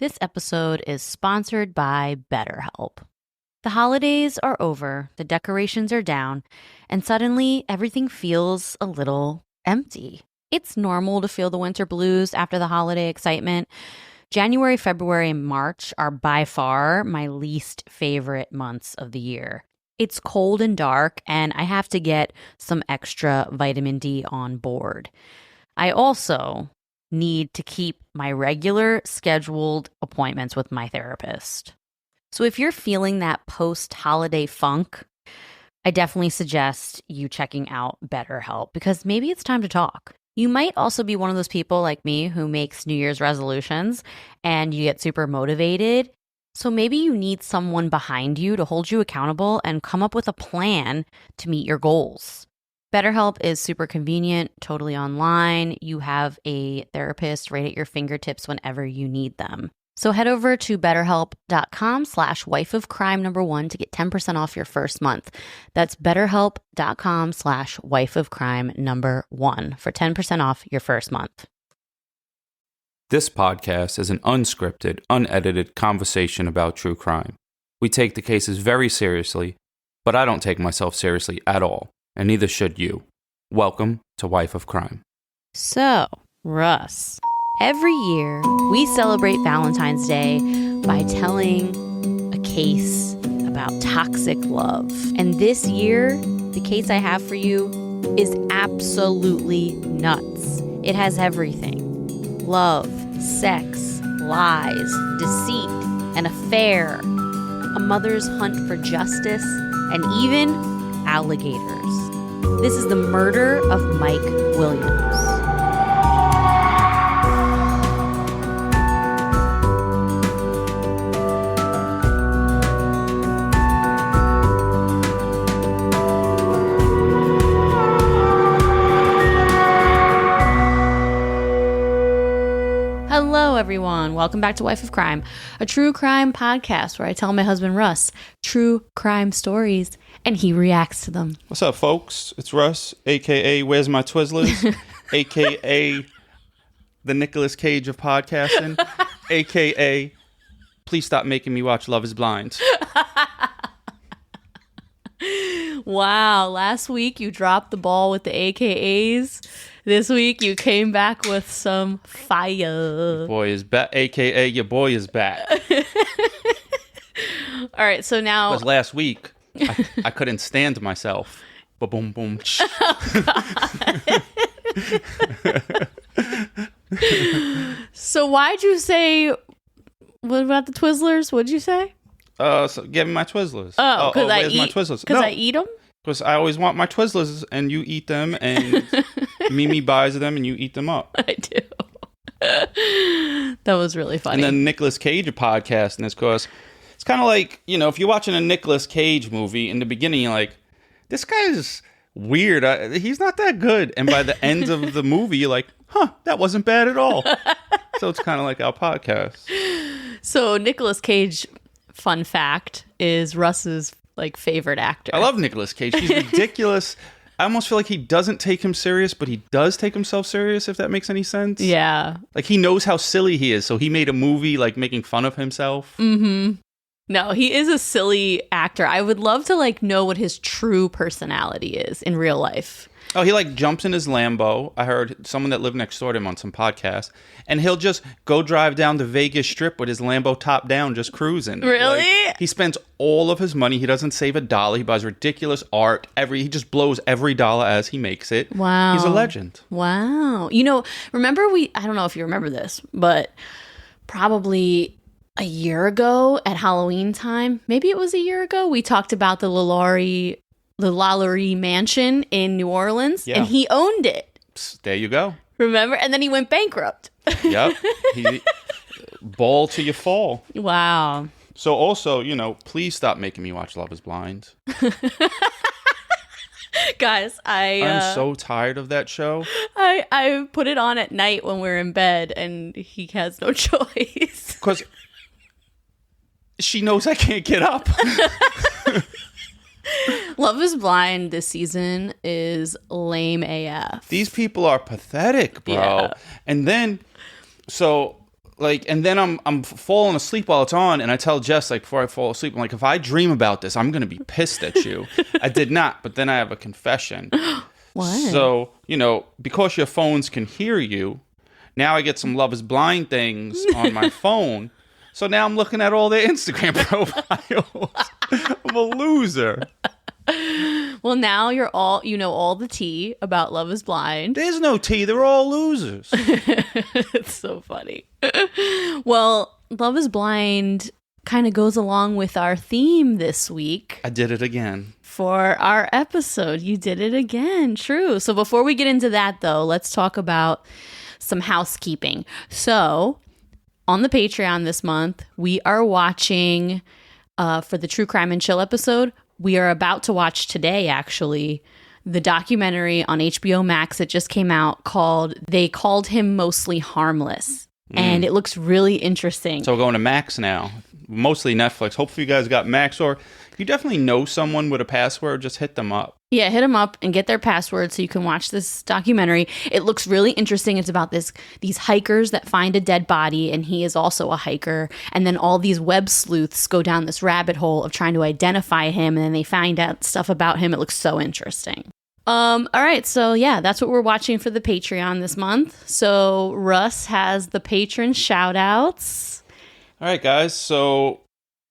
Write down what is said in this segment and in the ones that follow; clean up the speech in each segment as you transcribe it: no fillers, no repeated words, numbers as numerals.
This episode is sponsored by Betterhelp. The holidays are over, the decorations are down, and suddenly everything feels a little empty. It's normal to feel the winter blues after the holiday excitement. January, February, and March are by far my least favorite months of the year. It's cold and dark, and I have to get some extra vitamin D on board. I also need to keep my regular scheduled appointments with my therapist. So if you're feeling that post-holiday funk, I definitely suggest you checking out BetterHelp because maybe it's time to talk. You might also be one of those people like me who makes New Year's resolutions and you get super motivated. So maybe you need someone behind you to hold you accountable and come up with a plan to meet your goals. BetterHelp is super convenient, totally online. You have a therapist right at your fingertips whenever you need them. So head over to betterhelp.com/wifeofcrime1 to get 10% off your first month. That's betterhelp.com/wifeofcrime1 for 10% off your first month. This podcast is an unscripted, unedited conversation about true crime. We take the cases very seriously, but I don't take myself seriously at all. And neither should you. Welcome to Wife of Crime. So, Russ, every year we celebrate Valentine's Day by telling a case about toxic love. And this year, the case I have for you is absolutely nuts. It has everything. Love, sex, lies, deceit, an affair, a mother's hunt for justice, and even alligators. This is the murder of Mike Williams. Hello, everyone. Welcome back to Wife of Crime, a true crime podcast where I tell my husband, Russ, true crime stories, and he reacts to them. What's up, folks? It's Russ, a.k.a. Where's My Twizzlers, a.k.a. the Nicolas Cage of podcasting, a.k.a. Please stop making me watch Love is Blind. Wow, last week you dropped the ball with the AKAs. This week you came back with some fire. Your boy is back, a.k.a. your boy is back. All right, so now... Because last week, I couldn't stand myself. Ba-boom, boom. So why'd you say... What about the Twizzlers? What'd you say? So give me my Twizzlers. Oh, because I where's eat... my Twizzlers? Because I eat them? Because I always want my Twizzlers, and you eat them, and Mimi buys them, and you eat them up. I do. That was really funny. And then Nicolas Cage podcast, and because it's kind of like, you know, if you're watching a Nicolas Cage movie, in the beginning, you're like, this guy's weird. He's not that good. And by the end of the movie, you're like, that wasn't bad at all. So it's kind of like our podcast. So Nicolas Cage, fun fact, is Russ's favorite actor. I love Nicolas Cage. He's ridiculous. I almost feel like he doesn't take him serious, but he does take himself serious, if that makes any sense. Yeah. Like, he knows how silly he is, so he made a movie, making fun of himself. Mm-hmm. No, he is a silly actor. I would love to, know what his true personality is in real life. Oh, he jumps in his Lambo. I heard someone that lived next door to him on some podcast, and he'll just go drive down the Vegas Strip with his Lambo top down, just cruising. Really? He spends all of his money. He doesn't save a dollar. He buys ridiculous art. He just blows every dollar as he makes it. Wow. He's a legend. Wow. Remember I don't know if you remember this, but probably a year ago at Halloween time, maybe it was a year ago, we talked about the Lalaurie Mansion in New Orleans, and he owned it. There you go. Remember? And then he went bankrupt. Yep. Ball till you fall. Wow. So also, please stop making me watch Love is Blind. Guys, I'm so tired of that show. I put it on at night when we're in bed, and he has no choice. Because she knows I can't get up. Love is Blind this season is lame AF. These people are pathetic, bro. Yeah. And then, so like, and then I'm falling asleep while it's on, and I tell Jess, like, before I fall asleep, I'm like, if I dream about this, I'm gonna be pissed at you. I did not, but then I have a confession. What? So, you know, because your phones can hear you, now I get some Love is Blind things on my phone. So now I'm looking at all their Instagram profiles. I'm a loser. Well, now you know all the tea about Love is Blind. There's no tea. They're all losers. It's so funny. Well, Love is Blind kind of goes along with our theme this week. I did it again. For our episode. You did it again. True. So before we get into that, though, let's talk about some housekeeping. So on the Patreon this month, we are watching for the True Crime and Chill episode. We are about to watch today, actually, the documentary on HBO Max that just came out called They Called Him Mostly Harmless. And it looks really interesting. So we're going to Max now. Mostly Netflix. Hopefully you guys got Max, or if you definitely know someone with a password, just hit them up. Yeah, hit them up and get their password so you can watch this documentary. It looks really interesting. It's about these hikers that find a dead body, and he is also a hiker. And then all these web sleuths go down this rabbit hole of trying to identify him, and then they find out stuff about him. It looks so interesting. All right, so yeah, that's what we're watching for the Patreon this month. So Russ has the patron shout outs. All right, guys. So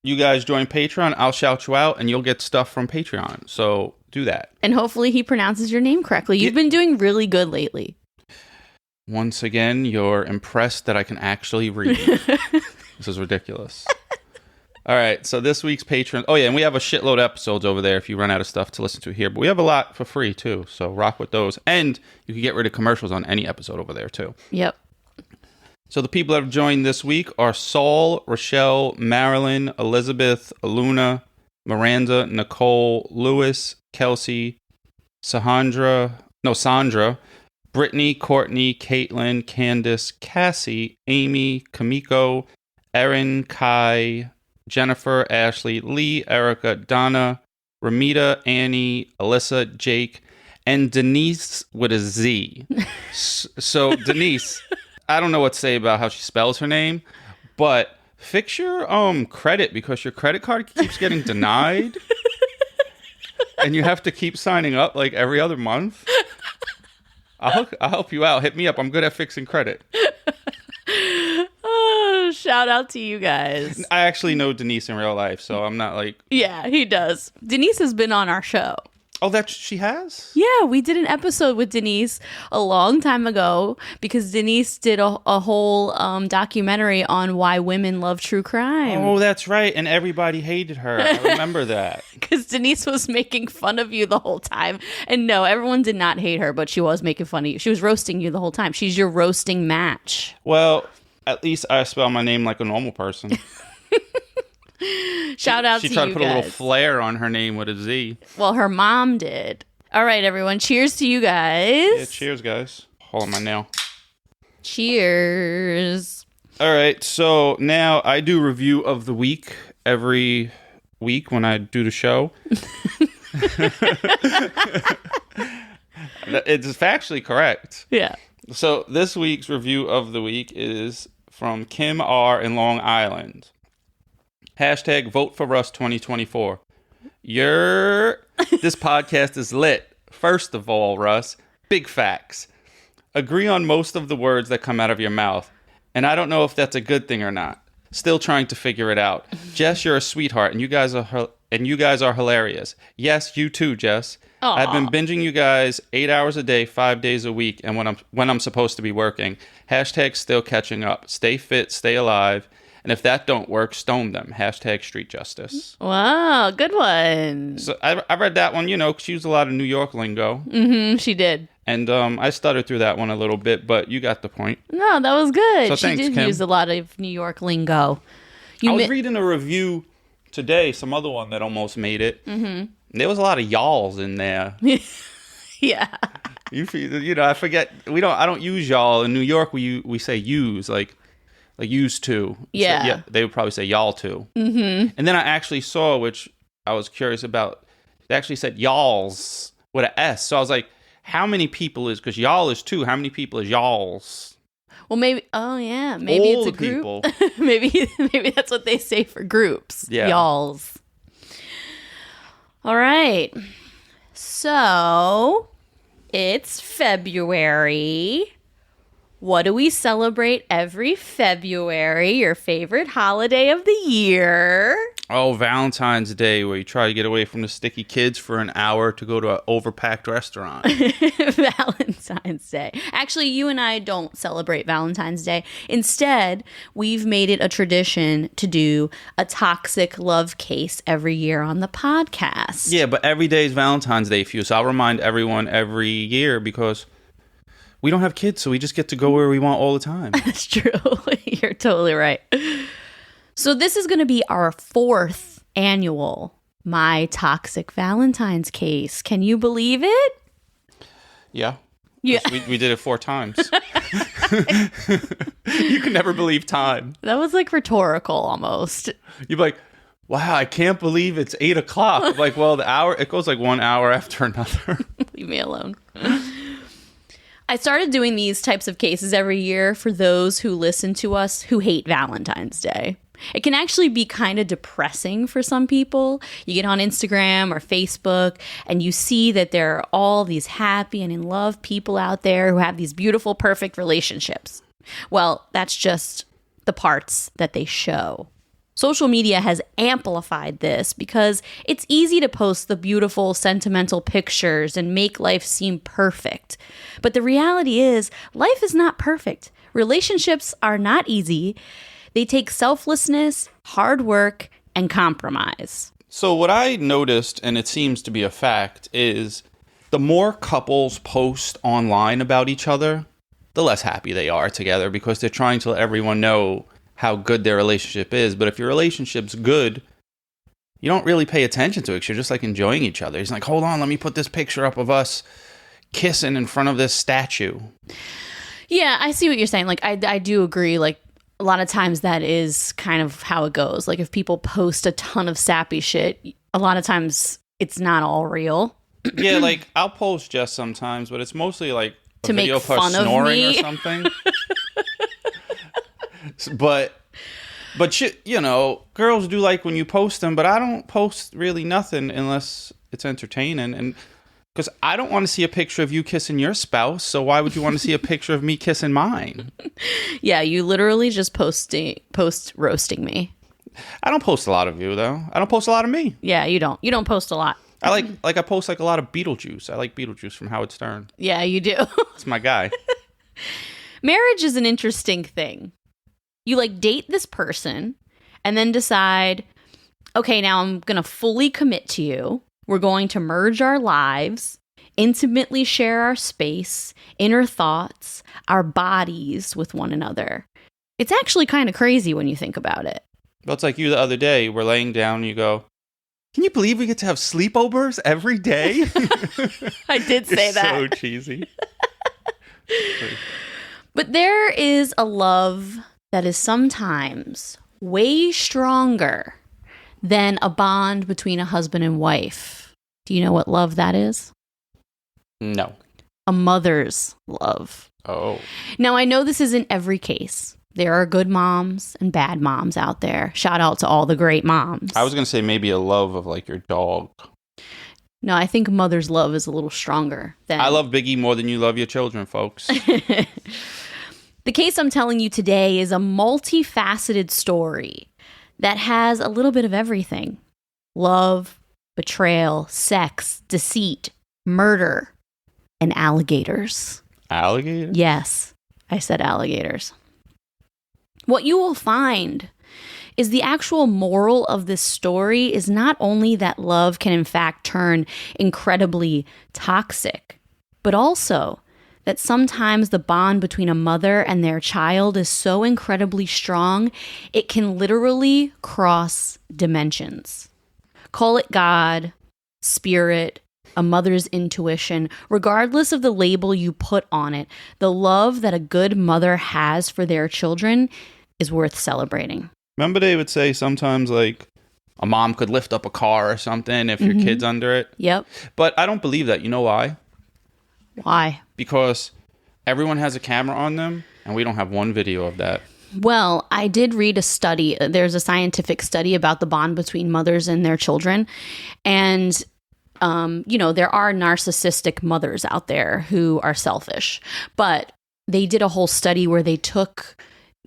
you guys join Patreon. I'll shout you out, and you'll get stuff from Patreon. So do that. And hopefully he pronounces your name correctly. You've been doing really good lately. Once again, you're impressed that I can actually read. This is ridiculous. All right, so this week's Patreon. Oh, yeah, and we have a shitload of episodes over there if you run out of stuff to listen to here. But we have a lot for free, too, so rock with those. And you can get rid of commercials on any episode over there, too. Yep. So the people that have joined this week are Saul, Rochelle, Marilyn, Elizabeth, Aluna, Miranda, Nicole, Lewis, Kelsey, Sandra, Brittany, Courtney, Caitlin, Candace, Cassie, Amy, Kamiko, Erin, Kai, Jennifer, Ashley, Lee, Erica, Donna, Ramita, Annie, Alyssa, Jake, and Denise with a Z. So Denise, I don't know what to say about how she spells her name, but fix your credit, because your credit card keeps getting denied. And you have to keep signing up like every other month. I'll help you out. Hit me up. I'm good at fixing credit. Oh, shout out to you guys. I actually know Denise in real life, so I'm not like... Yeah, he does. Denise has been on our show. Oh, that she has? Yeah, we did an episode with Denise a long time ago because Denise did a whole documentary on why women love true crime. Oh, that's right. And everybody hated her. I remember that. Because Denise was making fun of you the whole time. And no, everyone did not hate her, but she was making fun of you. She was roasting you the whole time. She's your roasting match. Well, at least I spell my name like a normal person. Shout out to you guys. She tried to put a little flair on her name with a Z. Well, her mom did. All right, everyone. Cheers to you guys. Yeah, cheers, guys. Hold on my nail. Cheers. All right, so now I do review of the week every week when I do the show. It's factually correct. Yeah. So this week's review of the week is from Kim R. in Long Island. Hashtag vote for Russ 2024. This podcast is lit. First of all, Russ, big facts. Agree on most of the words that come out of your mouth. And I don't know if that's a good thing or not. Still trying to figure it out. Jess, you're a sweetheart, and you guys are hilarious. Yes, you too, Jess. Aww. I've been binging you guys 8 hours a day, 5 days a week, and when I'm supposed to be working. Hashtag still catching up. Stay fit, stay alive. And if that don't work, stone them. Hashtag street justice. Wow, good one. So I read that one, she used a lot of New York lingo. Mm-hmm, she did. And I stuttered through that one a little bit, but you got the point. No, that was good. So she thanks, did Kim. use a lot of New York lingo. I was reading a review today, some other one that almost made it. Mm-hmm. There was a lot of y'alls in there. Yeah. I forget. I don't use y'all. In New York, we say use, like used to. Yeah. So, yeah. They would probably say y'all too. Mm-hmm. And then I actually saw, which I was curious about, they actually said y'alls with an S. So I was like, how many people is, because y'all is two, how many people is y'alls? Well, maybe. Oh, yeah. Maybe All it's a the group. people. maybe that's what they say for groups. Yeah. Y'alls. All right. So it's February. What do we celebrate every February? Your favorite holiday of the year? Oh, Valentine's Day, where you try to get away from the sticky kids for an hour to go to an overpacked restaurant. Valentine's Day. Actually, you and I don't celebrate Valentine's Day. Instead, we've made it a tradition to do a toxic love case every year on the podcast. Yeah, but every day is Valentine's Day for you, so I'll remind everyone every year because we don't have kids, so we just get to go where we want all the time. That's true. You're totally right. So this is going to be our 4th annual My Toxic Valentine's case. Can you believe it? Yeah. Yeah. We did it 4 times. You can never believe time. That was like rhetorical almost. You'd be like, wow, I can't believe it's 8 o'clock. I'm like, well, it goes like 1 hour after another. Leave me alone. I started doing these types of cases every year for those who listen to us who hate Valentine's Day. It can actually be kind of depressing for some people. You get on Instagram or Facebook and you see that there are all these happy and in love people out there who have these beautiful, perfect relationships. Well, that's just the parts that they show. Social media has amplified this because it's easy to post the beautiful, sentimental pictures and make life seem perfect. But the reality is, life is not perfect. Relationships are not easy. They take selflessness, hard work, and compromise. So what I noticed, and it seems to be a fact, is the more couples post online about each other, the less happy they are together because they're trying to let everyone know how good their relationship is. But if your relationship's good, you don't really pay attention to it. You're just like enjoying each other. He's like, hold on, let me put this picture up of us kissing in front of this statue. Yeah, I see what you're saying. Like, I do agree. Like, a lot of times that is kind of how it goes. Like, if people post a ton of sappy shit, a lot of times it's not all real. Yeah, like, I'll post just sometimes, but it's mostly like a to video make of her fun snoring of me or something. But shit, you know, girls do like when you post them, but I don't post really nothing unless it's entertaining. And because I don't want to see a picture of you kissing your spouse, so why would you want to see a picture of me kissing mine? Yeah, you literally just post roasting me. I don't post a lot of you, though. I don't post a lot of me. Yeah, you don't. You don't post a lot. I I post like a lot of Beetlejuice. I like Beetlejuice from Howard Stern. Yeah, you do. It's my guy. Marriage is an interesting thing. You like date this person and then decide, okay, now I'm going to fully commit to you. We're going to merge our lives, intimately share our space, inner thoughts, our bodies with one another. It's actually kind of crazy when you think about it. Well, it's like you the other day. We're laying down and you go, can you believe we get to have sleepovers every day? I did say that. So cheesy. But there is a love that is sometimes way stronger than a bond between a husband and wife. Do you know what love that is? No. A mother's love. Oh. Now, I know this isn't every case. There are good moms and bad moms out there. Shout out to all the great moms. I was going to say maybe a love of like your dog. No, I think mother's love is a little stronger than... I love Biggie more than you love your children, folks. The case I'm telling you today is a multifaceted story that has a little bit of everything. Love, betrayal, sex, deceit, murder, and alligators. Alligators? Yes, I said alligators. What you will find is the actual moral of this story is not only that love can in fact turn incredibly toxic, but also that sometimes the bond between a mother and their child is so incredibly strong, it can literally cross dimensions. Call it God, spirit, a mother's intuition, regardless of the label you put on it, the love that a good mother has for their children is worth celebrating. Remember they would say sometimes like a mom could lift up a car or something if your kid's under it? Yep. But I don't believe that. You know why? Why? Because everyone has a camera on them And we don't have one video of that. Well, I did read a study. There's a scientific study about the bond between mothers and their children. And, there are narcissistic mothers out there who are selfish. But they did a whole study where they took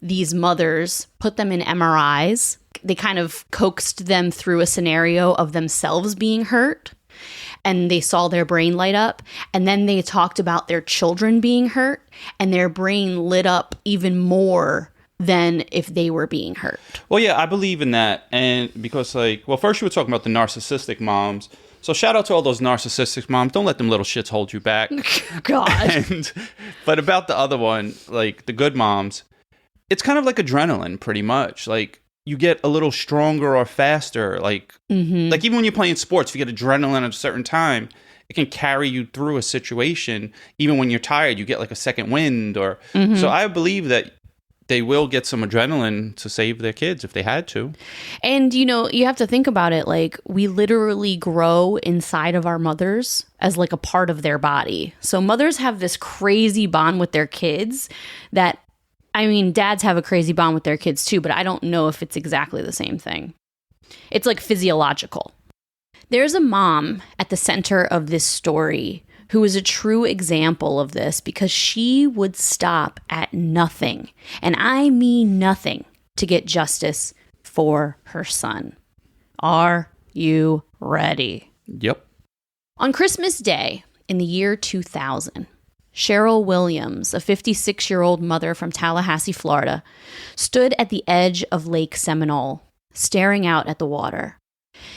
these mothers, put them in MRIs. They kind of coaxed them through a scenario of themselves being hurt. And they saw their brain light up. And then they talked about their children being hurt. And their brain lit up even more than if they were being hurt. Well, yeah, I believe in that. And because, first you were talking about the narcissistic moms. So shout out to all those narcissistic moms. Don't let them little shits hold you back. God. But about the other one, like the good moms, it's kind of like adrenaline, pretty much. Like, you get a little stronger or faster. Like even when you're playing sports, if you get adrenaline at a certain time, it can carry you through a situation. Even when you're tired, you get like a second wind. So I believe that they will get some adrenaline to save their kids if they had to. And, you have to think about it. Like, we literally grow inside of our mothers as like a part of their body. So mothers have this crazy bond with their kids that, dads have a crazy bond with their kids too, but I don't know if it's exactly the same thing. It's like physiological. There's a mom at the center of this story who is a true example of this because she would stop at nothing, and I mean nothing, to get justice for her son. Are you ready? Yep. On Christmas Day in the year 2000, Cheryl Williams, a 56-year-old mother from Tallahassee, Florida, stood at the edge of Lake Seminole, staring out at the water.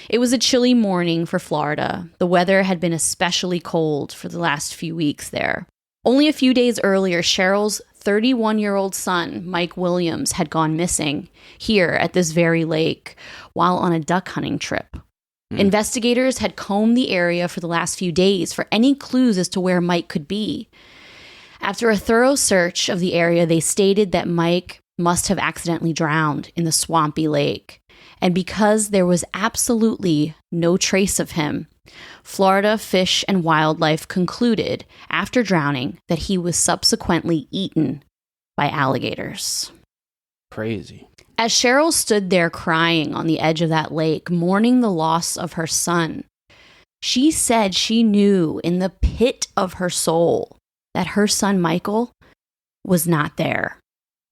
It was a chilly morning for Florida. The weather had been especially cold for the last few weeks there. Only a few days earlier, Cheryl's 31-year-old son, Mike Williams, had gone missing here at this very lake while on a duck hunting trip. Investigators had combed the area for the last few days for any clues as to where Mike could be. After a thorough search of the area, they stated that Mike must have accidentally drowned in the swampy lake. And because there was absolutely no trace of him, Florida Fish and Wildlife concluded, after drowning, that he was subsequently eaten by alligators. Crazy. As Cheryl stood there crying on the edge of that lake, mourning the loss of her son, she said she knew in the pit of her soul that her son Michael was not there.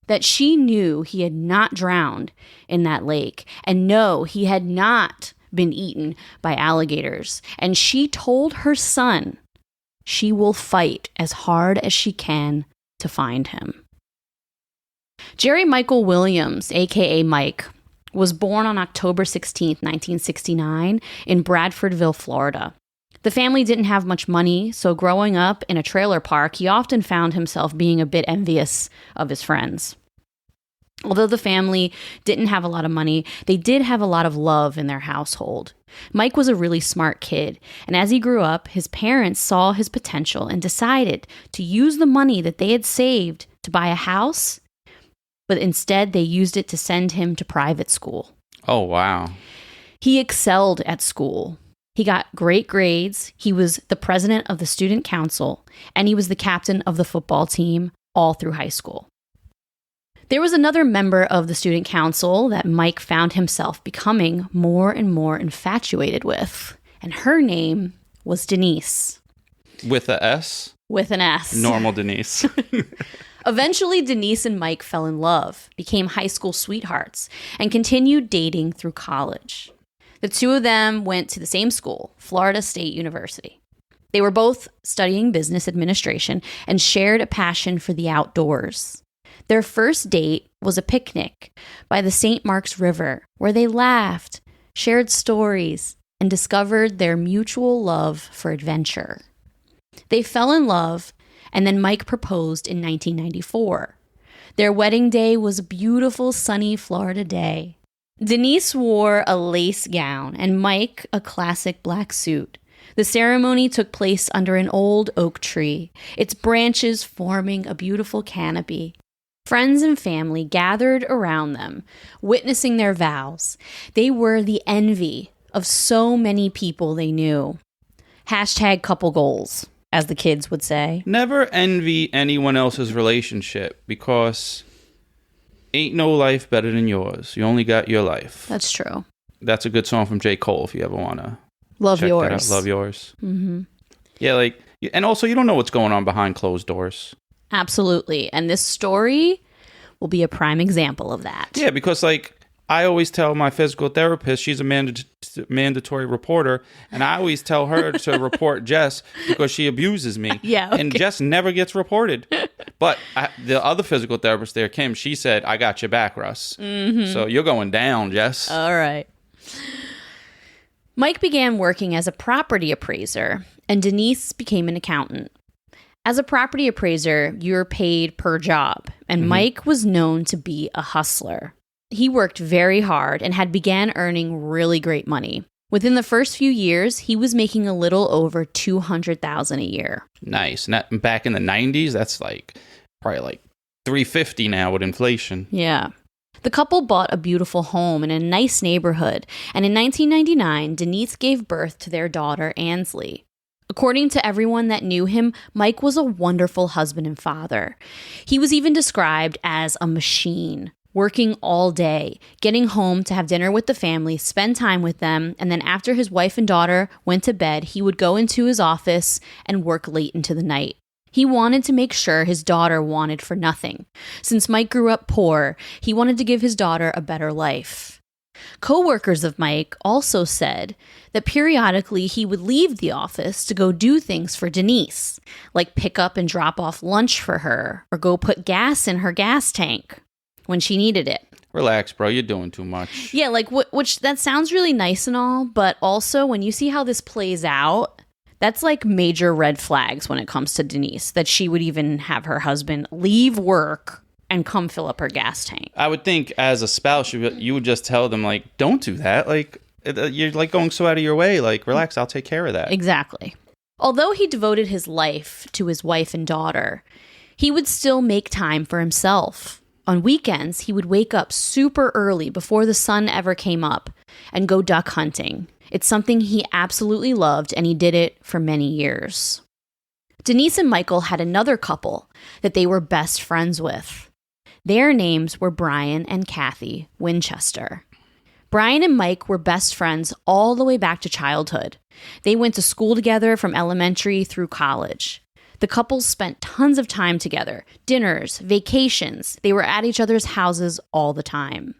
That she knew he had not drowned in that lake, and no, he had not been eaten by alligators. And she told her son she will fight as hard as she can to find him. Jerry Michael Williams, aka Mike, was born on October 16, 1969, in Bradfordville, Florida. The family didn't have much money, so growing up in a trailer park, he often found himself being a bit envious of his friends. Although the family didn't have a lot of money, they did have a lot of love in their household. Mike was a really smart kid, and as he grew up, his parents saw his potential and decided to use the money that they had saved to buy a house, but instead they used it to send him to private school. Oh, wow. He excelled at school. He got great grades, he was the president of the student council, and he was the captain of the football team all through high school. There was another member of the student council that Mike found himself becoming more and more infatuated with, and her name was Denise. With a S? With an S. Normal Denise. Eventually, Denise and Mike fell in love, became high school sweethearts, and continued dating through college. The two of them went to the same school, Florida State University. They were both studying business administration and shared a passion for the outdoors. Their first date was a picnic by the St. Mark's River, where they laughed, shared stories, and discovered their mutual love for adventure. They fell in love, and then Mike proposed in 1994. Their wedding day was a beautiful, sunny Florida day. Denise wore a lace gown, and Mike a classic black suit. The ceremony took place under an old oak tree, its branches forming a beautiful canopy. Friends and family gathered around them, witnessing their vows. They were the envy of so many people they knew. #couple goals. as the kids would say. Never envy anyone else's relationship because ain't no life better than yours. You only got your life. That's true. That's a good song from J. Cole if you ever want to Love check yours. that out. Love yours. Mm-hmm. Yeah, like, and also you don't know what's going on behind closed doors. Absolutely. And this story will be a prime example of that. Yeah, because like I always tell my physical therapist, she's a mandatory reporter, and I always tell her to report Jess because she abuses me. Yeah, okay. And Jess never gets reported. But the other physical therapist there, Kim, she said, I got your back, Russ. Mm-hmm. So you're going down, Jess. All right. Mike began working as a property appraiser, and Denise became an accountant. As a property appraiser, you're paid per job, and Mike was known to be a hustler. He worked very hard and had began earning really great money. Within the first few years, he was making a little over $200,000 a year. Nice. And back in the 90s, that's like probably like $350 now with inflation. Yeah. The couple bought a beautiful home in a nice neighborhood, and in 1999, Denise gave birth to their daughter, Ansley. According to everyone that knew him, Mike was a wonderful husband and father. He was even described as a machine, working all day, getting home to have dinner with the family, spend time with them, and then after his wife and daughter went to bed, he would go into his office and work late into the night. He wanted to make sure his daughter wanted for nothing. Since Mike grew up poor, he wanted to give his daughter a better life. Co-workers of Mike also said that periodically he would leave the office to go do things for Denise, like pick up and drop off lunch for her or go put gas in her gas tank when she needed it. Relax, bro. You're doing too much. Yeah, like which that sounds really nice and all, but also when you see how this plays out, that's like major red flags when it comes to Denise, that she would even have her husband leave work and come fill up her gas tank. I would think as a spouse, you would just tell them, like, don't do that. Like, you're like going so out of your way. Like, relax, I'll take care of that. Exactly. Although he devoted his life to his wife and daughter, he would still make time for himself. On weekends, he would wake up super early before the sun ever came up and go duck hunting. It's something he absolutely loved, and he did it for many years. Denise and Michael had another couple that they were best friends with. Their names were Brian and Kathy Winchester. Brian and Mike were best friends all the way back to childhood. They went to school together from elementary through college. The couple spent tons of time together, dinners, vacations. They were at each other's houses all the time.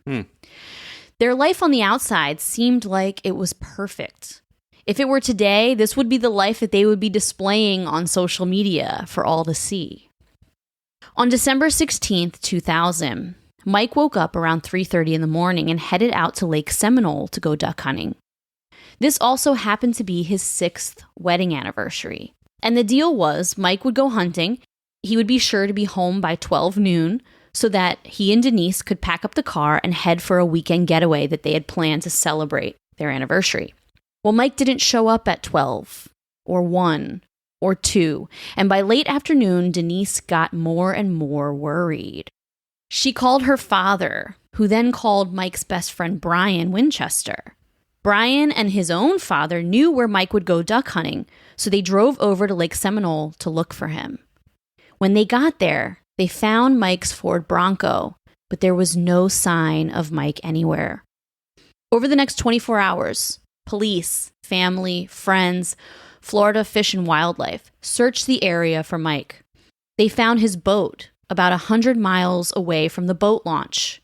Their life on the outside seemed like it was perfect. If it were today, this would be the life that they would be displaying on social media for all to see. On December 16th, 2000, Mike woke up around 3:30 in the morning and headed out to Lake Seminole to go duck hunting. This also happened to be his 6th wedding anniversary. And the deal was Mike would go hunting. He would be sure to be home by 12 noon so that he and Denise could pack up the car and head for a weekend getaway that they had planned to celebrate their anniversary. Well, Mike didn't show up at 12 or 1 or 2, and by late afternoon, Denise got more and more worried. She called her father, who then called Mike's best friend Brian Winchester. Brian and his own father knew where Mike would go duck hunting, so they drove over to Lake Seminole to look for him. When they got there, they found Mike's Ford Bronco, but there was no sign of Mike anywhere. Over the next 24 hours, police, family, friends, Florida Fish and Wildlife searched the area for Mike. They found his boat about 100 miles away from the boat launch.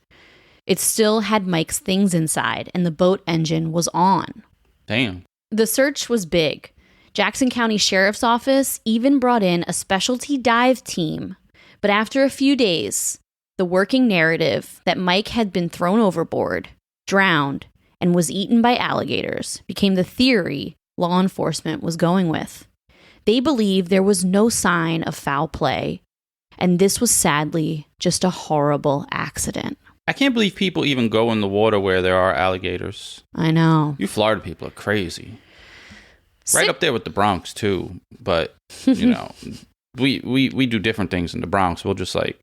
It still had Mike's things inside, and the boat engine was on. Damn. The search was big. Jackson County Sheriff's Office even brought in a specialty dive team. But after a few days, the working narrative that Mike had been thrown overboard, drowned, and was eaten by alligators became the theory law enforcement was going with. They believed there was no sign of foul play, and this was sadly just a horrible accident. I can't believe people even go in the water where there are alligators. I know. You Florida people are crazy. Right up there with the Bronx, too. But, you know, we do different things in the Bronx. We'll just like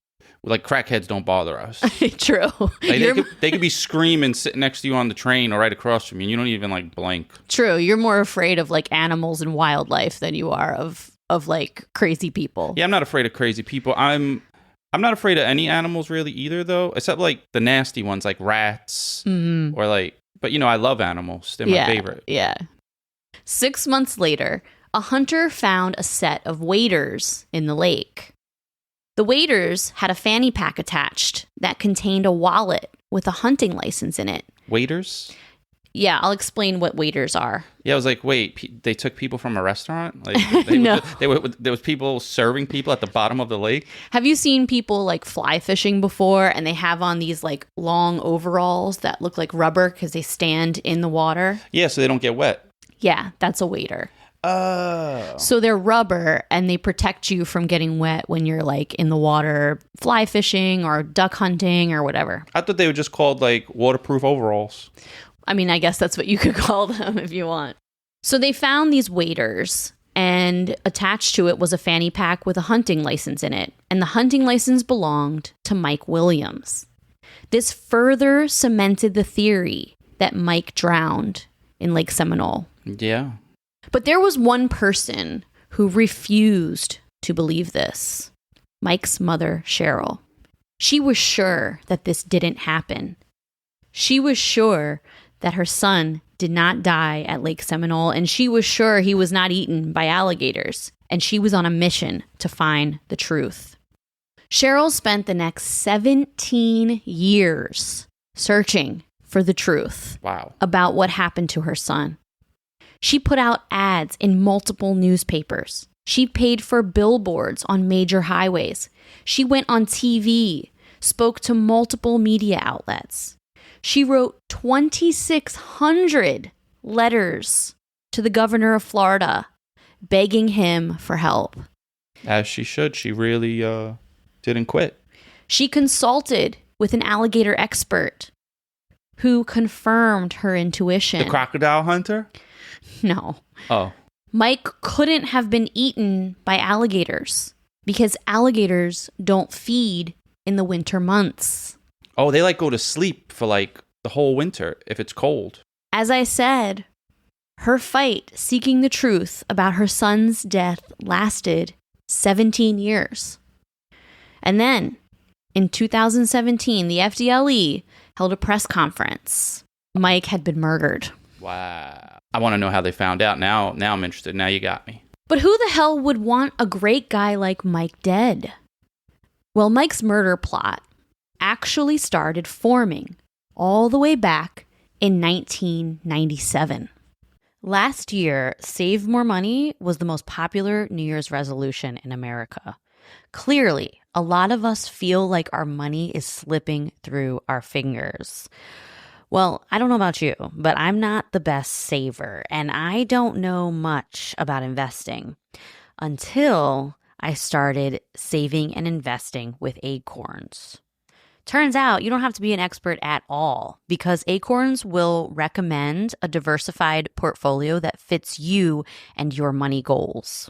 crackheads don't bother us. True. Like, they could be screaming sitting next to you on the train or right across from you, and you don't even like blink. True. You're more afraid of like animals and wildlife than you are of of like crazy people. Yeah, I'm not afraid of crazy people. I'm not afraid of any animals really either, though, except like the nasty ones like rats or like. But I love animals. They're my favorite. Yeah. 6 months later, a hunter found a set of waders in the lake. The waders had a fanny pack attached that contained a wallet with a hunting license in it. Waders? Yeah, I'll explain what waders are. Yeah, I was like, wait, they took people from a restaurant? Like, No. There was people serving people at the bottom of the lake? Have you seen people like fly fishing before and they have on these like long overalls that look like rubber because they stand in the water? Yeah, so they don't get wet. Yeah, that's a wader. Oh. So they're rubber and they protect you from getting wet when you're like in the water fly fishing or duck hunting or whatever. I thought they were just called like waterproof overalls. I mean, I guess that's what you could call them if you want. So they found these waders, and attached to it was a fanny pack with a hunting license in it. And the hunting license belonged to Mike Williams. This further cemented the theory that Mike drowned in Lake Seminole. Yeah. But there was one person who refused to believe this. Mike's mother, Cheryl. She was sure that this didn't happen. She was sure that her son did not die at Lake Seminole, and she was sure he was not eaten by alligators, and she was on a mission to find the truth. Cheryl spent the next 17 years searching for the truth about what happened to her son. She put out ads in multiple newspapers. She paid for billboards on major highways. She went on TV, spoke to multiple media outlets. She wrote 2,600 letters to the governor of Florida, begging him for help. As she should. She really didn't quit. She consulted with an alligator expert who confirmed her intuition. The crocodile hunter? No. Oh. Mike couldn't have been eaten by alligators because alligators don't feed in the winter months. Oh, they like go to sleep for like the whole winter if it's cold. As I said, her fight seeking the truth about her son's death lasted 17 years. And then, in 2017, the FDLE held a press conference. Mike had been murdered. Wow. I want to know how they found out. Now I'm interested. Now you got me. But who the hell would want a great guy like Mike dead? Well, Mike's murder plot actually started forming all the way back in 1997. Last year, Save More Money was the most popular New Year's resolution in America. Clearly, a lot of us feel like our money is slipping through our fingers. Well, I don't know about you, but I'm not the best saver, and I don't know much about investing until I started saving and investing with Acorns. Turns out you don't have to be an expert at all because Acorns will recommend a diversified portfolio that fits you and your money goals.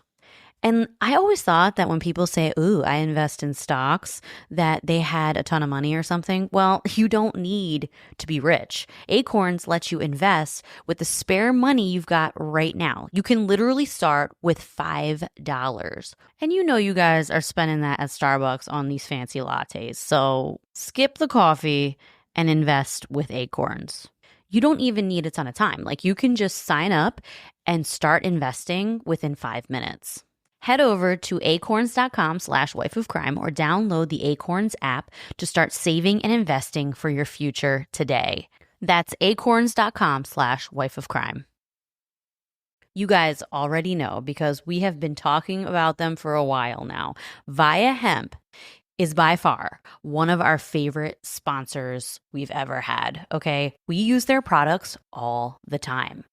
And I always thought that when people say, ooh, I invest in stocks, that they had a ton of money or something. Well, you don't need to be rich. Acorns lets you invest with the spare money you've got right now. You can literally start with $5. And you know you guys are spending that at Starbucks on these fancy lattes. So skip the coffee and invest with Acorns. You don't even need a ton of time. Like you can just sign up and start investing within 5 minutes. Head over to acorns.com/wifeofcrime or download the Acorns app to start saving and investing for your future today. That's acorns.com/wifeofcrime. You guys already know because we have been talking about them for a while now. Via Hemp is by far one of our favorite sponsors we've ever had, okay? We use their products all the time.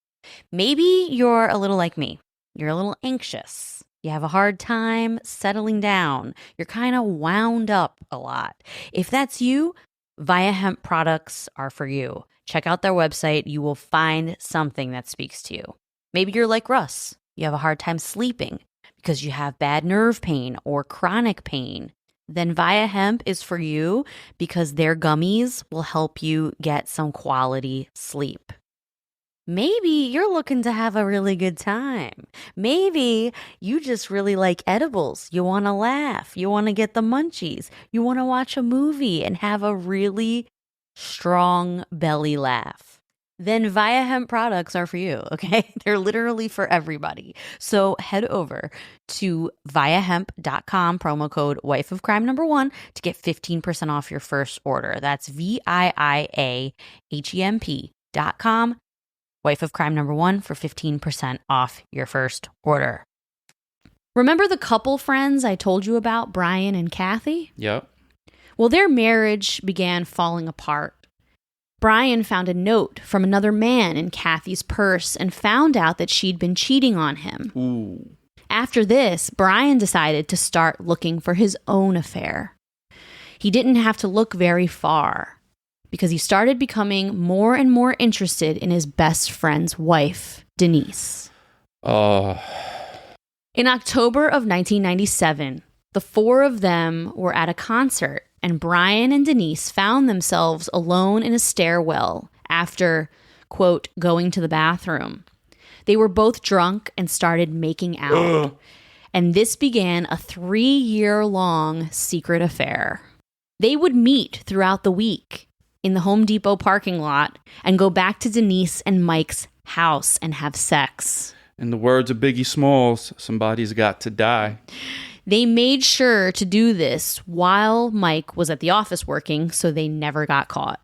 Maybe you're a little like me. You're a little anxious. You have a hard time settling down. You're kind of wound up a lot. If that's you, Via Hemp products are for you. Check out their website. You will find something that speaks to you. Maybe you're like Russ. You have a hard time sleeping because you have bad nerve pain or chronic pain. Then Via Hemp is for you because their gummies will help you get some quality sleep. Maybe you're looking to have a really good time. Maybe you just really like edibles. You want to laugh. You want to get the munchies. You want to watch a movie and have a really strong belly laugh. Then Via Hemp products are for you, okay? They're literally for everybody. So head over to viahemp.com, promo code wifeofcrime1 to get 15% off your first order. That's VIIAHEMP.com. Wife of Crime #1 for 15% off your first order. Remember the couple friends I told you about, Brian and Kathy? Yep. Well, their marriage began falling apart. Brian found a note from another man in Kathy's purse and found out that she'd been cheating on him. Ooh. After this, Brian decided to start looking for his own affair. He didn't have to look very far, because he started becoming more and more interested in his best friend's wife, Denise. In October of 1997, the four of them were at a concert, and Brian and Denise found themselves alone in a stairwell after, quote, going to the bathroom. They were both drunk and started making out. And this began a 3-year-long secret affair. They would meet throughout the week in the Home Depot parking lot and go back to Denise and Mike's house and have sex. In the words of Biggie Smalls, somebody's got to die. They made sure to do this while Mike was at the office working, so they never got caught.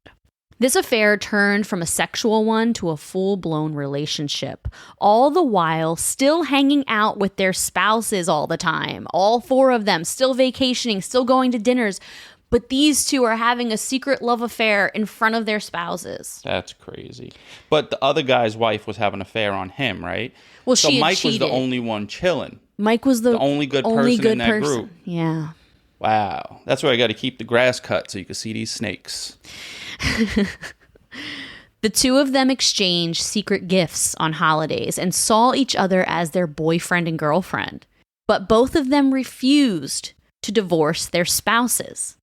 This affair turned from a sexual one to a full-blown relationship, all the while still hanging out with their spouses all the time. All four of them still vacationing, still going to dinners. But these two are having a secret love affair in front of their spouses. That's crazy. But the other guy's wife was having an affair on him, right? Well, so she Mike cheated. was the only one chilling. Mike was the only good person in that group. Yeah. Wow. That's why I got to keep the grass cut so you can see these snakes. The two of them exchanged secret gifts on holidays and saw each other as their boyfriend and girlfriend. But both of them refused to divorce their spouses.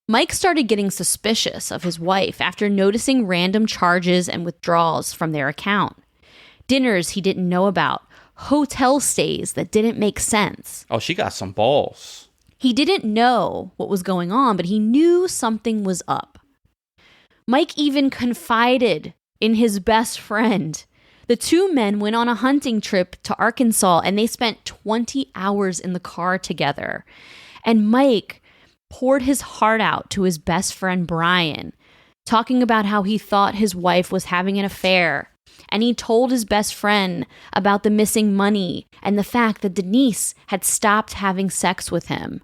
Mike started getting suspicious of his wife after noticing random charges and withdrawals from their account. Dinners he didn't know about, hotel stays that didn't make sense. Oh, she got some balls. He didn't know what was going on, but he knew something was up. Mike even confided in his best friend. The two men went on a hunting trip to Arkansas, and they spent 20 hours in the car together. And Mike poured his heart out to his best friend Brian, talking about how he thought his wife was having an affair. And he told his best friend about the missing money and the fact that Denise had stopped having sex with him.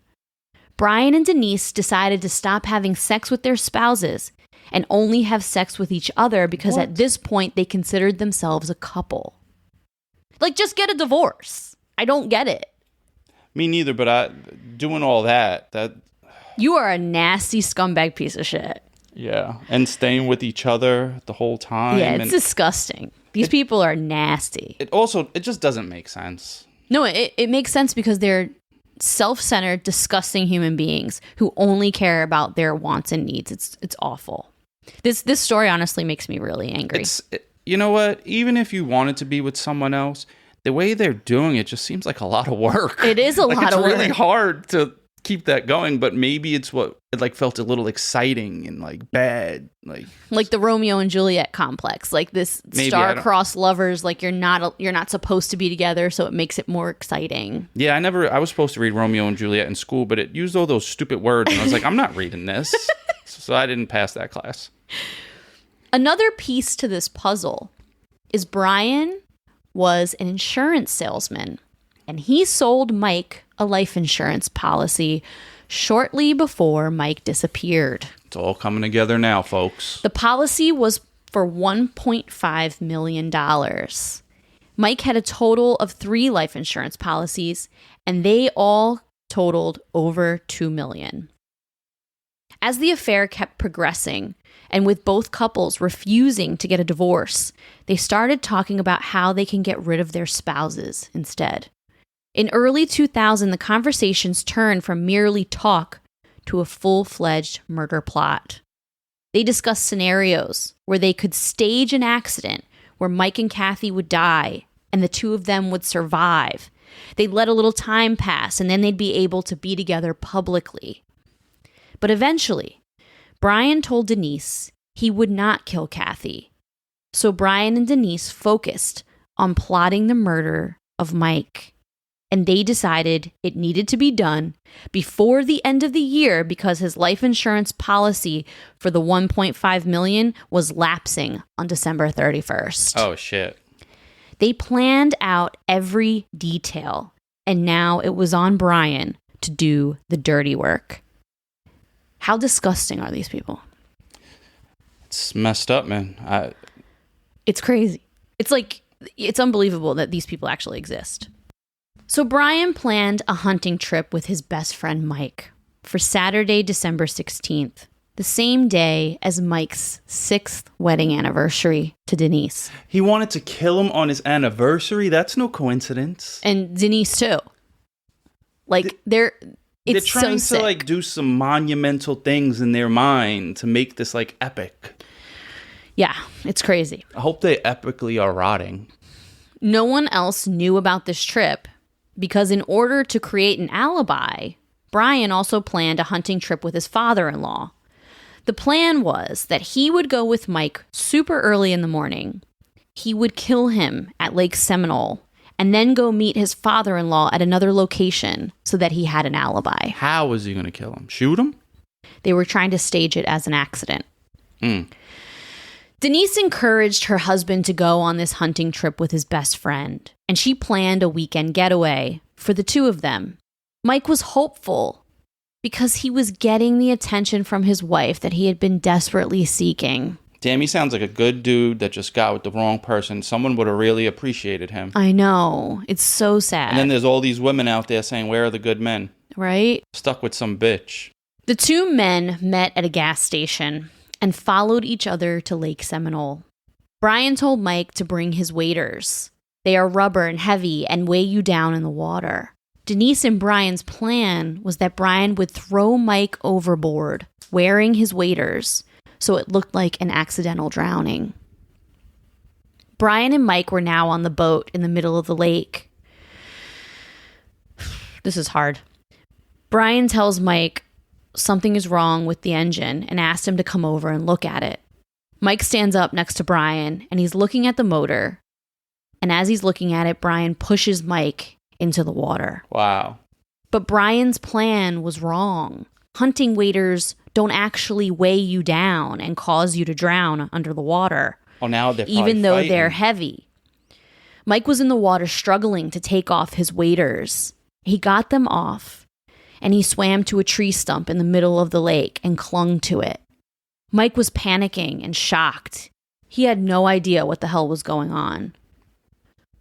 Brian and Denise decided to stop having sex with their spouses and only have sex with each other because at this point they considered themselves a couple. Like, just get a divorce. I don't get it. Me neither, but doing all that. You are a nasty scumbag piece of shit. Yeah, and staying with each other the whole time. Yeah, it's disgusting. These people are nasty. It just doesn't make sense. No, it makes sense because they're self-centered, disgusting human beings who only care about their wants and needs. It's awful. This story honestly makes me really angry. You know what? Even if you wanted to be with someone else, the way they're doing it just seems like a lot of work. It is a lot of work. It's really hard to keep that going, but maybe it's what it felt a little exciting and bad, like the Romeo and Juliet complex, like this star-crossed lovers, like you're not supposed to be together, so it makes it more exciting. Yeah, I was supposed to read Romeo and Juliet in school, but it used all those stupid words, and I was like, I'm not reading this, so I didn't pass that class. Another piece to this puzzle is Brian was an insurance salesman, and he sold Mike a life insurance policy shortly before Mike disappeared. It's all coming together now, folks. The policy was for $1.5 million. Mike had a total of 3 life insurance policies, and they all totaled over $2 million. As the affair kept progressing, and with both couples refusing to get a divorce, they started talking about how they can get rid of their spouses instead. In early 2000, the conversations turned from merely talk to a full-fledged murder plot. They discussed scenarios where they could stage an accident where Mike and Kathy would die and the two of them would survive. They'd let a little time pass and then they'd be able to be together publicly. But eventually, Brian told Denise he would not kill Kathy. So Brian and Denise focused on plotting the murder of Mike. And they decided it needed to be done before the end of the year because his life insurance policy for the $1.5 million was lapsing on December 31st. Oh, shit. They planned out every detail, and now it was on Brian to do the dirty work. How disgusting are these people? It's messed up, man. It's crazy. It's unbelievable that these people actually exist. So Brian planned a hunting trip with his best friend Mike for Saturday, December 16th, the same day as Mike's 6th wedding anniversary to Denise. He wanted to kill him on his anniversary? That's no coincidence. And Denise too. They're trying so to sick. do some monumental things in their mind to make this epic. Yeah, it's crazy. I hope they epically are rotting. No one else knew about this trip because in order to create an alibi, Brian also planned a hunting trip with his father-in-law. The plan was that he would go with Mike super early in the morning. He would kill him at Lake Seminole and then go meet his father-in-law at another location so that he had an alibi. How was he going to kill him? Shoot him? They were trying to stage it as an accident. Denise encouraged her husband to go on this hunting trip with his best friend, and she planned a weekend getaway for the two of them. Mike was hopeful because he was getting the attention from his wife that he had been desperately seeking. Damn, he sounds like a good dude that just got with the wrong person. Someone would have really appreciated him. I know. It's so sad. And then there's all these women out there saying, where are the good men? Right? Stuck with some bitch. The two men met at a gas station and followed each other to Lake Seminole. Brian told Mike to bring his waders. They are rubber and heavy and weigh you down in the water. Denise and Brian's plan was that Brian would throw Mike overboard wearing his waders so it looked like an accidental drowning. Brian and Mike were now on the boat in the middle of the lake. This is hard. Brian tells Mike something is wrong with the engine and asks him to come over and look at it. Mike stands up next to Brian and he's looking at the motor. And as he's looking at it, Brian pushes Mike into the water. Wow. But Brian's plan was wrong. Hunting waders don't actually weigh you down and cause you to drown under the water. Oh, now they're even though fighting. They're heavy. Mike was in the water struggling to take off his waders. He got them off, and he swam to a tree stump in the middle of the lake and clung to it. Mike was panicking and shocked. He had no idea what the hell was going on.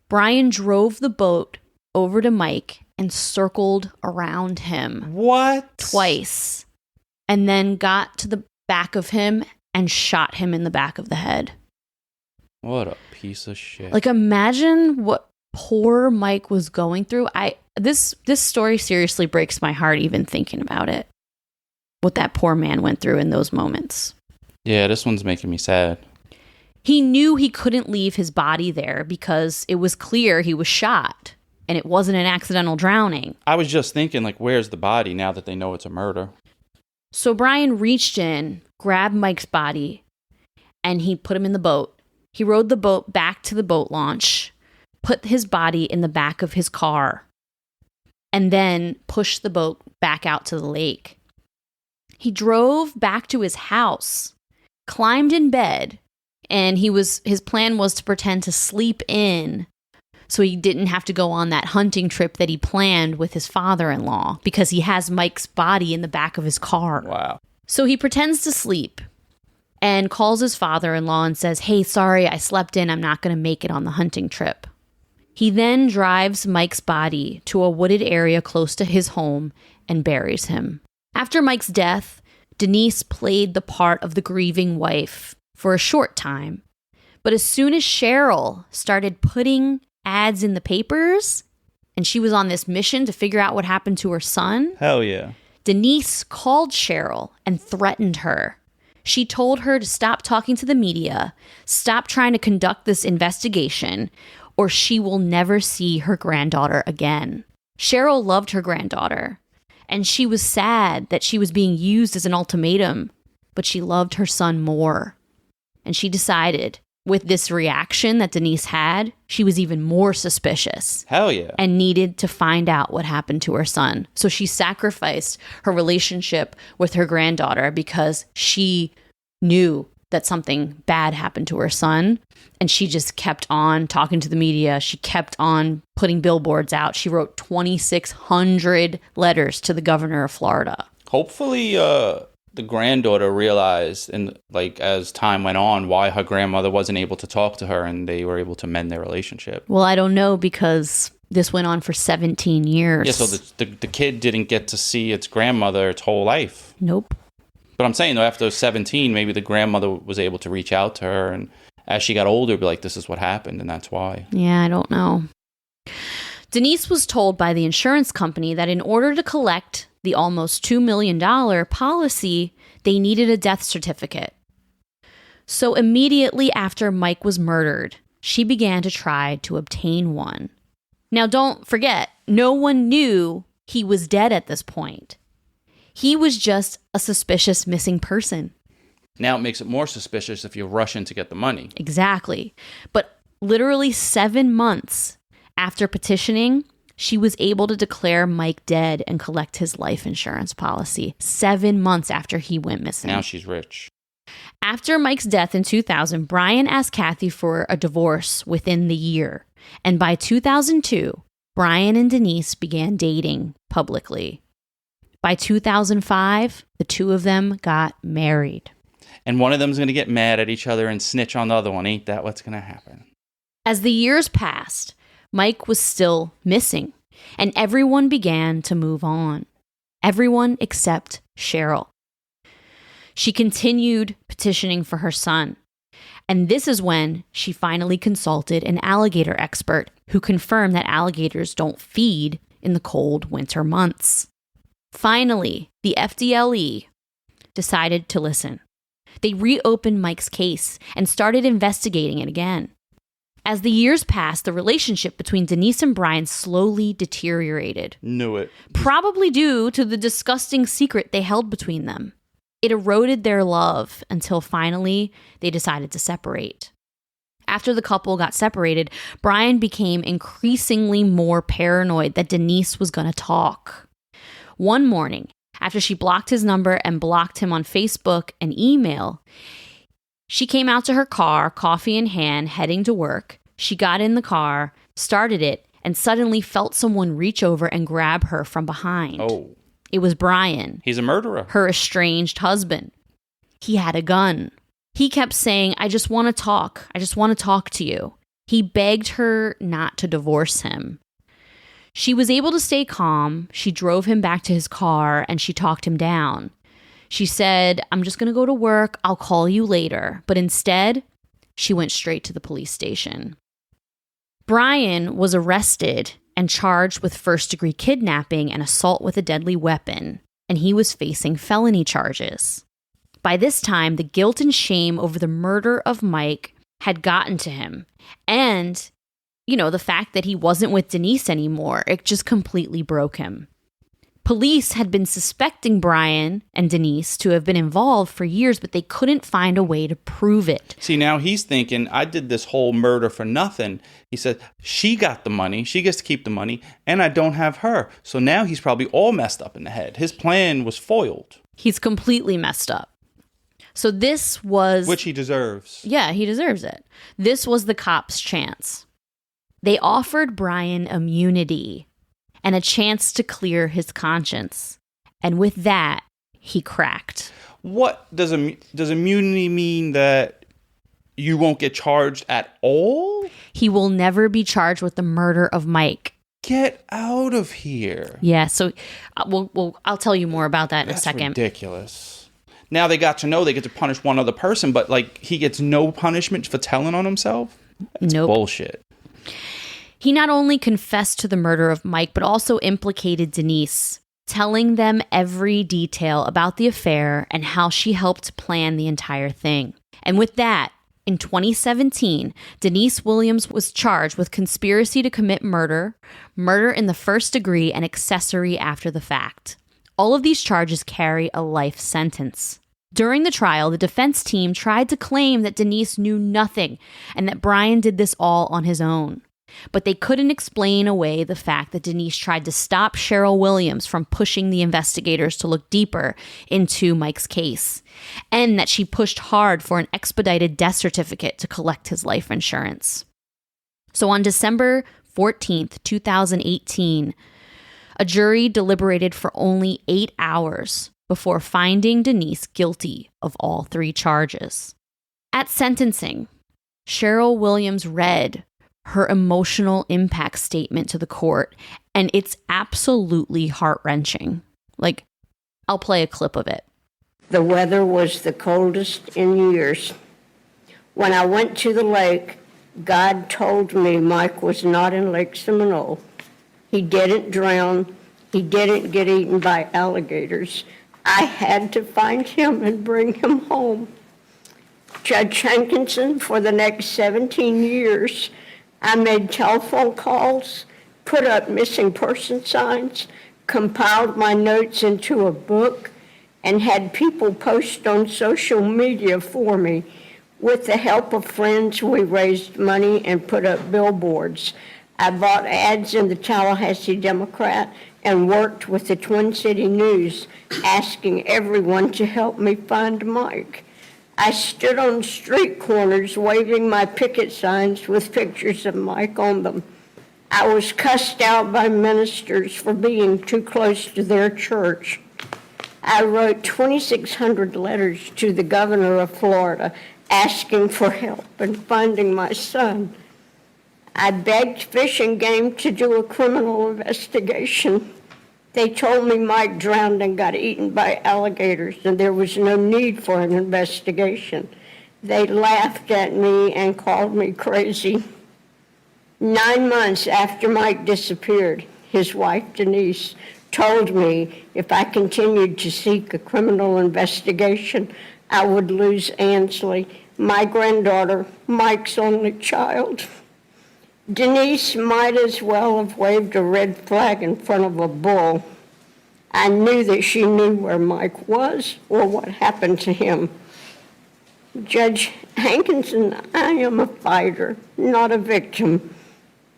Brian drove the boat over to Mike and circled around him. What? Twice. And then got to the back of him and shot him in the back of the head. What a piece of shit. Like, imagine what poor Mike was going through. This story seriously breaks my heart even thinking about it. What that poor man went through in those moments. Yeah, this one's making me sad. He knew he couldn't leave his body there because it was clear he was shot and it wasn't an accidental drowning. I was just thinking, where's the body now that they know it's a murder? So Brian reached in, grabbed Mike's body, and he put him in the boat. He rowed the boat back to the boat launch, put his body in the back of his car, and then pushed the boat back out to the lake. He drove back to his house, climbed in bed, and his plan was to pretend to sleep in so he didn't have to go on that hunting trip that he planned with his father-in-law because he has Mike's body in the back of his car. Wow. So he pretends to sleep and calls his father-in-law and says, "Hey, sorry, I slept in. I'm not going to make it on the hunting trip." He then drives Mike's body to a wooded area close to his home and buries him. After Mike's death, Denise played the part of the grieving wife for a short time. But as soon as Cheryl started putting ads in the papers, and she was on this mission to figure out what happened to her son, Hell yeah. Denise called Cheryl and threatened her. She told her to stop talking to the media, stop trying to conduct this investigation, or she will never see her granddaughter again. Cheryl loved her granddaughter, and she was sad that she was being used as an ultimatum, but she loved her son more. And she decided, with this reaction that Denise had, she was even more suspicious. Hell yeah. And needed to find out what happened to her son. So she sacrificed her relationship with her granddaughter because she knew that something bad happened to her son. And she just kept on talking to the media. She kept on putting billboards out. She wrote 2,600 letters to the governor of Florida. Hopefully, the granddaughter realized, and like as time went on, why her grandmother wasn't able to talk to her, and they were able to mend their relationship. Well, I don't know, because this went on for 17 years. Yeah, so the kid didn't get to see its grandmother its whole life. Nope. But I'm saying, though, after 17, maybe the grandmother was able to reach out to her, and as she got older, be like, this is what happened, and that's why. Yeah, I don't know. Denise was told by the insurance company that in order to collect the almost $2 million policy, they needed a death certificate. So immediately after Mike was murdered, she began to try to obtain one. Now, don't forget, no one knew he was dead at this point. He was just a suspicious missing person. Now it makes it more suspicious if you're rushing to get the money. Exactly. But literally 7 months after petitioning, she was able to declare Mike dead and collect his life insurance policy 7 months after he went missing. Now she's rich. After Mike's death in 2000, Brian asked Kathy for a divorce within the year. And by 2002, Brian and Denise began dating publicly. By 2005, the two of them got married. And one of them's going to get mad at each other and snitch on the other one. Ain't that what's going to happen? As the years passed, Mike was still missing, and everyone began to move on. Everyone except Cheryl. She continued petitioning for her son, and this is when she finally consulted an alligator expert who confirmed that alligators don't feed in the cold winter months. Finally, the FDLE decided to listen. They reopened Mike's case and started investigating it again. As the years passed, the relationship between Denise and Brian slowly deteriorated. Knew it. Probably due to the disgusting secret they held between them. It eroded their love until finally they decided to separate. After the couple got separated, Brian became increasingly more paranoid that Denise was going to talk. One morning, after she blocked his number and blocked him on Facebook and email, she came out to her car, coffee in hand, heading to work. She got in the car, started it, and suddenly felt someone reach over and grab her from behind. Oh. It was Brian. He's a murderer. Her estranged husband. He had a gun. He kept saying, I just want to talk. I just want to talk to you. He begged her not to divorce him. She was able to stay calm. She drove him back to his car and she talked him down. She said, I'm just going to go to work. I'll call you later. But instead, she went straight to the police station. Brian was arrested and charged with first-degree kidnapping and assault with a deadly weapon, and he was facing felony charges. By this time, the guilt and shame over the murder of Mike had gotten to him. And, the fact that he wasn't with Denise anymore, it just completely broke him. Police had been suspecting Brian and Denise to have been involved for years, but they couldn't find a way to prove it. See, now he's thinking, I did this whole murder for nothing. He said, she got the money, she gets to keep the money, and I don't have her. So now he's probably all messed up in the head. His plan was foiled. He's completely messed up. So this was... Which he deserves. Yeah, he deserves it. This was the cops' chance. They offered Brian immunity and a chance to clear his conscience. And with that, he cracked. What does immunity mean? That you won't get charged at all? He will never be charged with the murder of Mike. Get out of here. Yeah, so I'll tell you more about that in a second. That's ridiculous. Now they got to know they get to punish one other person, but he gets no punishment for telling on himself? That's bullshit. He not only confessed to the murder of Mike, but also implicated Denise. telling them every detail about the affair and how she helped plan the entire thing. And with that, in 2017, Denise Williams was charged with conspiracy to commit murder, murder in the first degree, and accessory after the fact. All of these charges carry a life sentence. During the trial, the defense team tried to claim that Denise knew nothing and that Brian did this all on his own. But they couldn't explain away the fact that Denise tried to stop Cheryl Williams from pushing the investigators to look deeper into Mike's case, and that she pushed hard for an expedited death certificate to collect his life insurance. So on December 14th, 2018, a jury deliberated for only 8 hours before finding Denise guilty of all 3 charges. At sentencing, Cheryl Williams read her emotional impact statement to the court, and it's absolutely heart-wrenching. Like, I'll play a clip of it. The weather was the coldest in years. When I went to the lake, God told me Mike was not in Lake Seminole. He didn't drown. He didn't get eaten by alligators. I had to find him and bring him home. Judge Hankinson, for the next 17 years, I made telephone calls, put up missing person signs, compiled my notes into a book, and had people post on social media for me. With the help of friends, we raised money and put up billboards. I bought ads in the Tallahassee Democrat and worked with the Twin City News, asking everyone to help me find Mike. I stood on street corners waving my picket signs with pictures of Mike on them. I was cussed out by ministers for being too close to their church. I wrote 2,600 letters to the governor of Florida asking for help in finding my son. I begged Fish and Game to do a criminal investigation. They told me Mike drowned and got eaten by alligators, and there was no need for an investigation. They laughed at me and called me crazy. 9 months after Mike disappeared, his wife, Denise, told me if I continued to seek a criminal investigation, I would lose Ansley, my granddaughter, Mike's only child. Denise might as well have waved a red flag in front of a bull. I knew that she knew where Mike was or what happened to him. Judge Hankinson, I am a fighter, not a victim.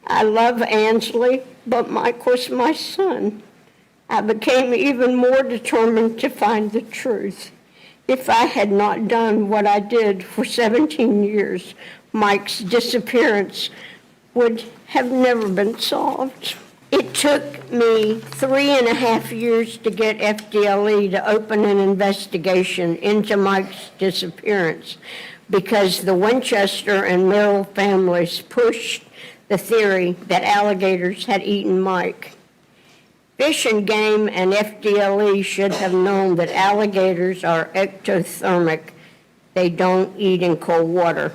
I love Ansley, but Mike was my son. I became even more determined to find the truth. If I had not done what I did for 17 years, Mike's disappearance would have never been solved. It took me 3.5 years to get FDLE to open an investigation into Mike's disappearance because the Winchester and Merrill families pushed the theory that alligators had eaten Mike. Fish and Game and FDLE should have known that alligators are ectothermic. They don't eat in cold water.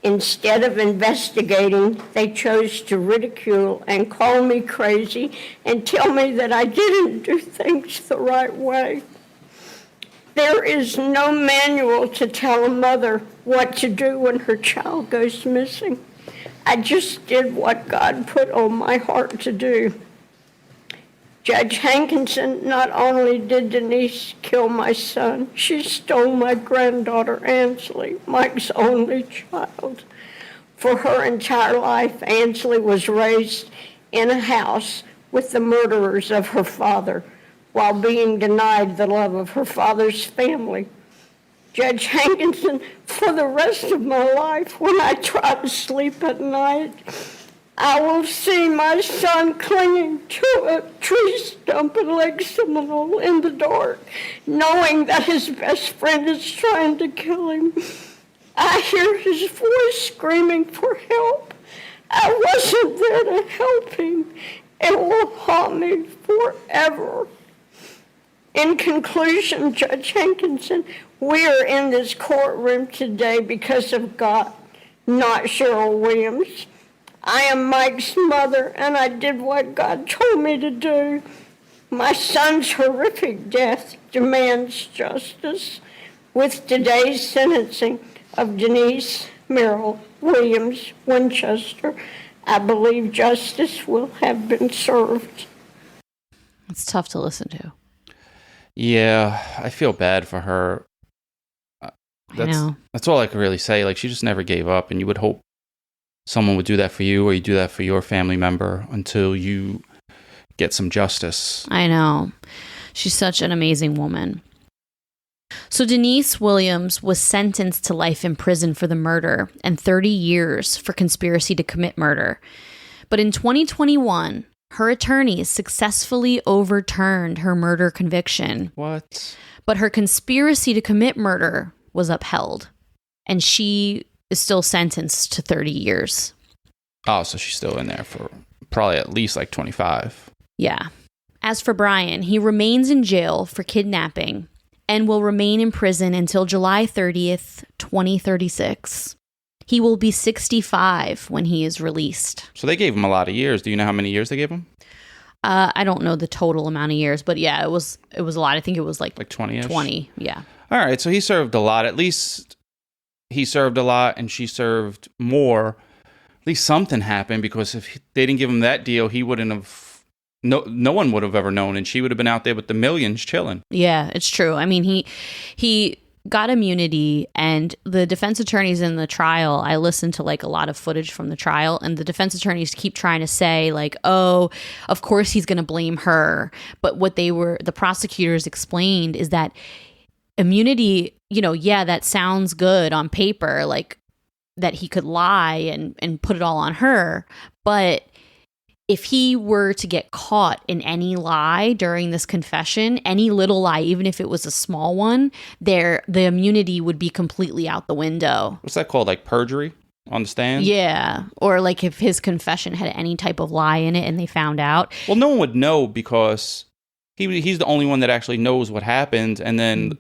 Instead of investigating, they chose to ridicule and call me crazy and tell me that I didn't do things the right way. There is no manual to tell a mother what to do when her child goes missing. I just did what God put on my heart to do. Judge Hankinson, not only did Denise kill my son, she stole my granddaughter, Ansley, Mike's only child. For her entire life, Ansley was raised in a house with the murderers of her father while being denied the love of her father's family. Judge Hankinson, for the rest of my life, when I try to sleep at night, I will see my son clinging to a tree stump in Lake Seminole in the dark, knowing that his best friend is trying to kill him. I hear his voice screaming for help. I wasn't there to help him. It will haunt me forever. In conclusion, Judge Hankinson, we are in this courtroom today because of God, not Cheryl Williams. I am Mike's mother, and I did what God told me to do. My son's horrific death demands justice. With today's sentencing of Denise Merrill Williams Winchester, I believe justice will have been served. It's tough to listen to. Yeah, I feel bad for her. I know. That's all I can really say. Like, she just never gave up, and you would hope someone would do that for you, or you do that for your family member until you get some justice. I know. She's such an amazing woman. So Denise Williams was sentenced to life in prison for the murder and 30 years for conspiracy to commit murder. But in 2021, her attorneys successfully overturned her murder conviction. What? But her conspiracy to commit murder was upheld, and she is still sentenced to 30 years. Oh, so she's still in there for probably at least like 25. Yeah. As for Brian, he remains in jail for kidnapping and will remain in prison until July 30th, 2036. He will be 65 when he is released. So they gave him a lot of years. Do you know how many years they gave him? I don't know the total amount of years, but yeah, it was a lot. I think it was like 20-ish? 20, yeah. All right, so he served a lot. At least he served a lot, and she served more. At least something happened, because if they didn't give him that deal, he wouldn't have... No one would have ever known, and she would have been out there with the millions chilling. Yeah, it's true. I mean, he got immunity, and the defense attorneys in the trial, I listened to like a lot of footage from the trial, and the defense attorneys keep trying to say like, oh, of course he's going to blame her. But what the prosecutors explained is that immunity, yeah, that sounds good on paper, like that he could lie and put it all on her. But if he were to get caught in any lie during this confession, any little lie, even if it was a small one, the immunity would be completely out the window. What's that called? Like perjury on the stand? Yeah. Or like if his confession had any type of lie in it and they found out. Well, no one would know, because he's the only one that actually knows what happened. And then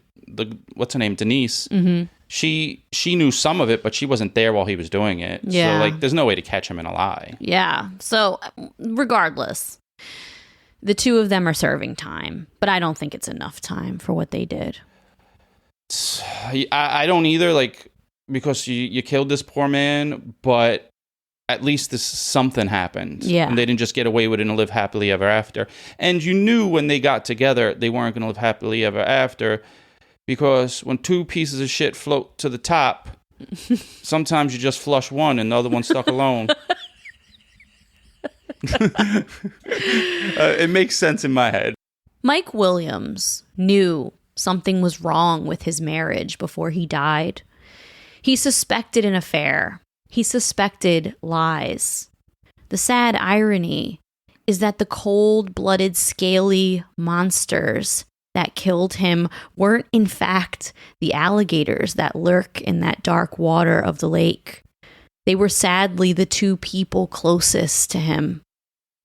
what's her name? Denise. Mm-hmm. She knew some of it, but she wasn't there while he was doing it. Yeah. So, like, there's no way to catch him in a lie. Yeah. So, regardless, the two of them are serving time, but I don't think it's enough time for what they did. I don't either, like, because you killed this poor man, but at least something happened. Yeah. And they didn't just get away with it and live happily ever after. And you knew when they got together, they weren't going to live happily ever after. Because when two pieces of shit float to the top, sometimes you just flush one and the other one's stuck alone. It makes sense in my head. Mike Williams knew something was wrong with his marriage before he died. He suspected an affair. He suspected lies. The sad irony is that the cold-blooded, scaly monsters that killed him weren't in fact the alligators that lurk in that dark water of the lake. They were sadly the two people closest to him.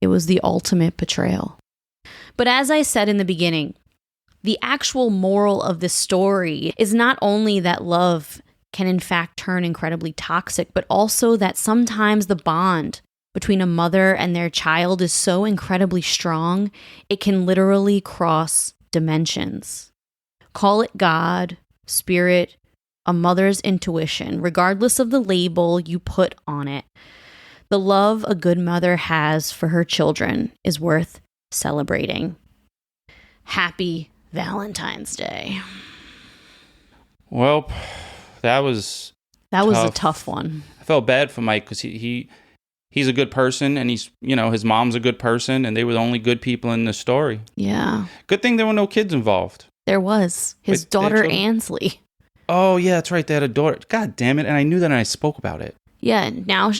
It was the ultimate betrayal. But as I said in the beginning, the actual moral of this story is not only that love can in fact turn incredibly toxic, but also that sometimes the bond between a mother and their child is so incredibly strong, it can literally cross dimensions. Call it God, spirit, a mother's intuition, regardless of the label you put on it. The love a good mother has for her children is worth celebrating. Happy Valentine's Day. Well, that was a tough one. I felt bad for Mike, because he's a good person, and his mom's a good person, and they were the only good people in the story. Yeah. Good thing there were no kids involved. There was. His daughter, Ansley. Oh, yeah, that's right. They had a daughter. God damn it. And I knew that, and I spoke about it. Yeah.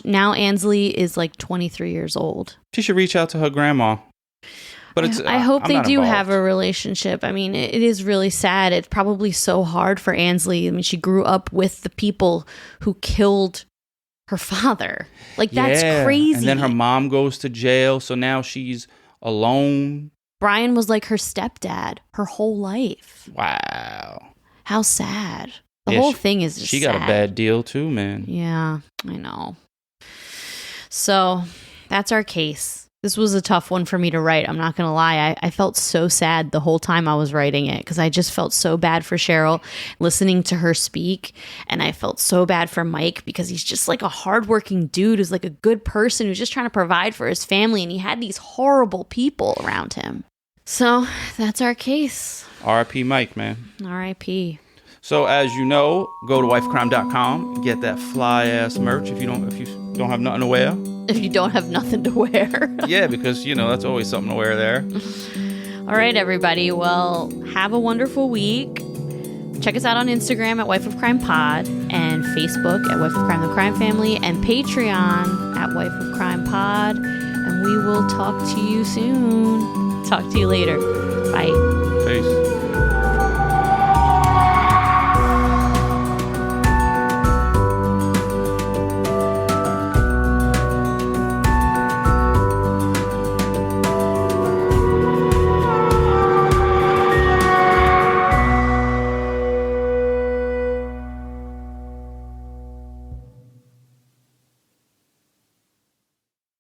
Now Ansley is like 23 years old. She should reach out to her grandma. But I hope they do involved. have a relationship. I mean, it is really sad. It's probably so hard for Ansley. I mean, she grew up with the people who killed her father. Like, that's crazy. And then her mom goes to jail, so now she's alone. Brian was like her stepdad her whole life. Wow. How sad. The whole thing is just She got sad. a bad deal too, man. Yeah, I know. So, that's our case. This was a tough one for me to write. I'm not going to lie. I felt so sad the whole time I was writing it because I just felt so bad for Cheryl listening to her speak. And I felt so bad for Mike because he's just like a hardworking dude who's like a good person who's just trying to provide for his family. And he had these horrible people around him. So that's our case. R.I.P. Mike, man. R.I.P. So as you know, go to wifecrime.com, get that fly ass merch if you don't have nothing to wear. If you don't have nothing to wear. Yeah, because that's always something to wear there. All right, everybody. Well, have a wonderful week. Check us out on Instagram at Wife of Crime Pod and Facebook at Wife of Crime the Crime Family and Patreon at Wife of Crime Pod. And we will talk to you soon. Talk to you later. Bye. Peace.